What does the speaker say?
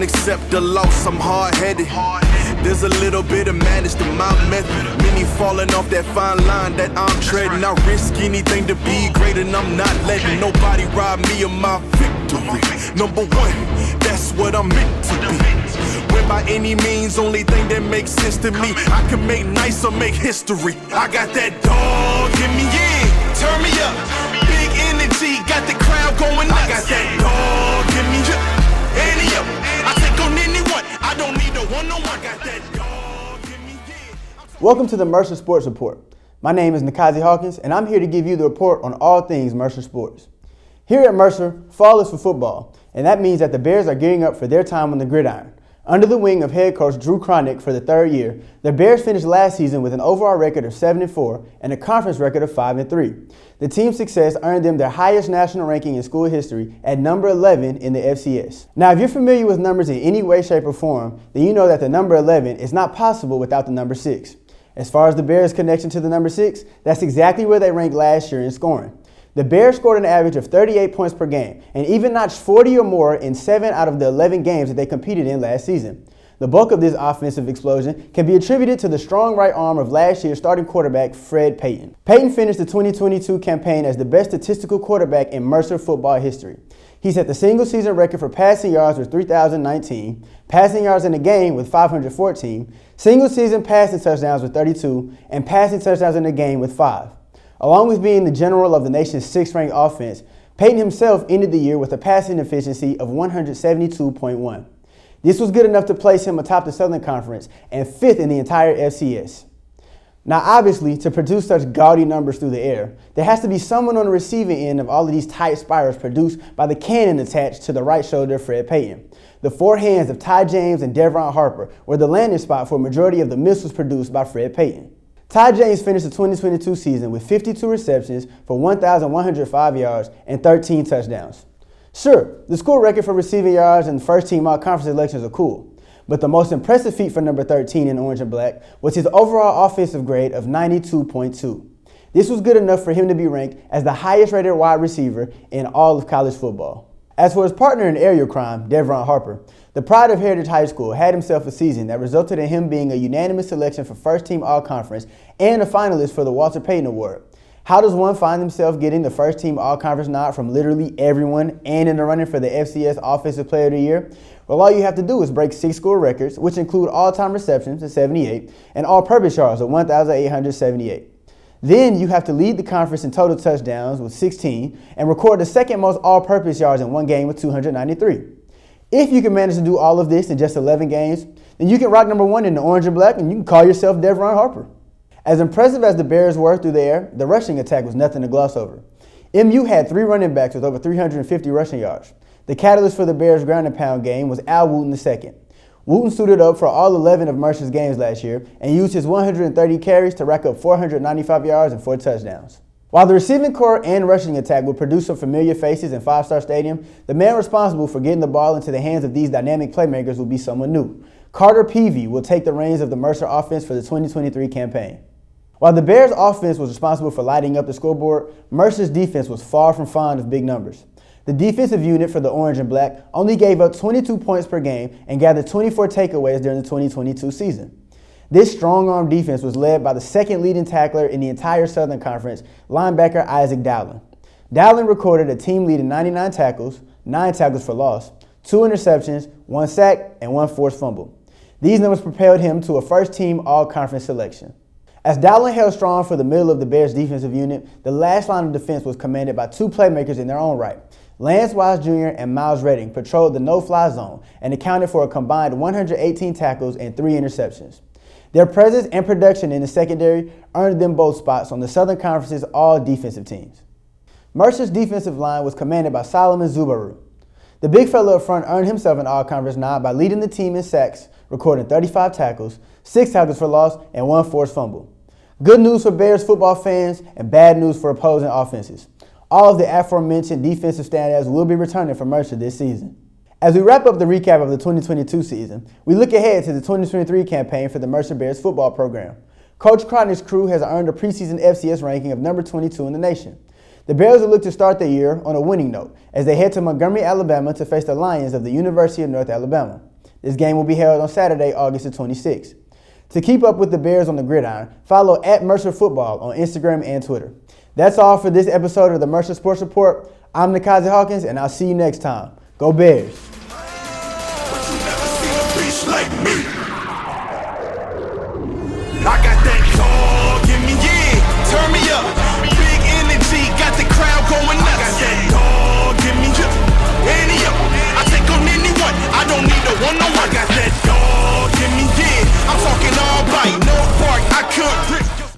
accept the loss, I'm hard-headed. There's a little bit of madness to my method. Many falling off that fine line that I'm treading. I risk anything to be great, and I'm not letting nobody rob me of my victory. Number one, that's what I'm meant to be. When by any means, only thing that makes sense to me, I can make nice or make history. I got that dog in me, yeah, turn me up. Big energy, got the crowd going nuts. I got that dog in me, yeah, ante up. I take on anyone, I don't need a one-on-one. Got that dog in me, yeah. Welcome to the Mercer Sports Report. My name is Nakazi Hawkins, and I'm here to give you the report on all things Mercer sports. Here at Mercer, fall is for football, and that means that the Bears are gearing up for their time on the gridiron. Under the wing of head coach Drew Cronick for the third year, the Bears finished last season with an overall record of 7-4 and a conference record of 5-3. The team's success earned them their highest national ranking in school history at number 11 in the FCS. Now, if you're familiar with numbers in any way, shape, or form, then you know that the number 11 is not possible without the number 6. As far as the Bears' connection to the number 6, that's exactly where they ranked last year in scoring. The Bears scored an average of 38 points per game and even notched 40 or more in 7 out of the 11 games that they competed in last season. The bulk of this offensive explosion can be attributed to the strong right arm of last year's starting quarterback, Fred Payton. Payton finished the 2022 campaign as the best statistical quarterback in Mercer football history. He set the single-season record for passing yards with 3,019, passing yards in a game with 514, single-season passing touchdowns with 32, and passing touchdowns in a game with 5. Along with being the general of the nation's 6th-ranked offense, Payton himself ended the year with a passing efficiency of 172.1. This was good enough to place him atop the Southern Conference and 5th in the entire FCS. Now, obviously, to produce such gaudy numbers through the air, there has to be someone on the receiving end of all of these tight spirals produced by the cannon attached to the right shoulder of Fred Payton. The four hands of Ty James and Devron Harper were the landing spot for a majority of the missiles produced by Fred Payton. Ty James finished the 2022 season with 52 receptions for 1,105 yards and 13 touchdowns. Sure, the school record for receiving yards and first-team all-conference elections are cool, but the most impressive feat for number 13 in orange and black was his overall offensive grade of 92.2. This was good enough for him to be ranked as the highest-rated wide receiver in all of college football. As for his partner in aerial crime, Devron Harper, the pride of Heritage High School had himself a season that resulted in him being a unanimous selection for first-team all-conference and a finalist for the Walter Payton Award. How does one find himself getting the first-team all-conference nod from literally everyone and in the running for the FCS Offensive Player of the Year? Well, all you have to do is break 6 school records, which include all-time receptions at 78 and all-purpose yards at 1,878. Then you have to lead the conference in total touchdowns with 16 and record the second most all-purpose yards in one game with 293. If you can manage to do all of this in just 11 games, then you can rock number 1 in the orange and black and you can call yourself Devron Harper. As impressive as the Bears were through the air, the rushing attack was nothing to gloss over. MU had 3 running backs with over 350 rushing yards. The catalyst for the Bears' ground and pound game was Al Wooten II. Wooten suited up for all 11 of Mercer's games last year and used his 130 carries to rack up 495 yards and 4 touchdowns. While the receiving core and rushing attack will produce some familiar faces in Five Star Stadium, the man responsible for getting the ball into the hands of these dynamic playmakers will be someone new. Carter Peavy will take the reins of the Mercer offense for the 2023 campaign. While the Bears' offense was responsible for lighting up the scoreboard, Mercer's defense was far from fond of big numbers. The defensive unit for the orange and black only gave up 22 points per game and gathered 24 takeaways during the 2022 season. This strong-arm defense was led by the second leading tackler in the entire Southern Conference, linebacker Isaac Dowling. Dowling recorded a team-leading 99 tackles, 9 tackles for loss, 2 interceptions, 1 sack, and 1 forced fumble. These numbers propelled him to a first-team all-conference selection. As Dowling held strong for the middle of the Bears' defensive unit, the last line of defense was commanded by 2 playmakers in their own right. Lance Wise Jr. and Miles Redding patrolled the no-fly zone and accounted for a combined 118 tackles and 3 interceptions. Their presence and production in the secondary earned them both spots on the Southern Conference's all-defensive teams. Mercer's defensive line was commanded by Solomon Zubaru. The big fella up front earned himself an all-conference nod by leading the team in sacks, recording 35 tackles, 6 tackles for loss, and 1 forced fumble. Good news for Bears football fans and bad news for opposing offenses. All of the aforementioned defensive standouts will be returning for Mercer this season. As we wrap up the recap of the 2022 season, we look ahead to the 2023 campaign for the Mercer Bears football program. Coach Cronick's crew has earned a preseason FCS ranking of number 22 in the nation. The Bears will look to start the year on a winning note as they head to Montgomery, Alabama to face the Lions of the University of North Alabama. This game will be held on Saturday, August the 26th. To keep up with the Bears on the gridiron, follow at Mercer Football on Instagram and Twitter. That's all for this episode of the Mercer Sports Report. I'm Nikazi Hawkins, and I'll see you next time. Go Bears! But you never seen a beast like me.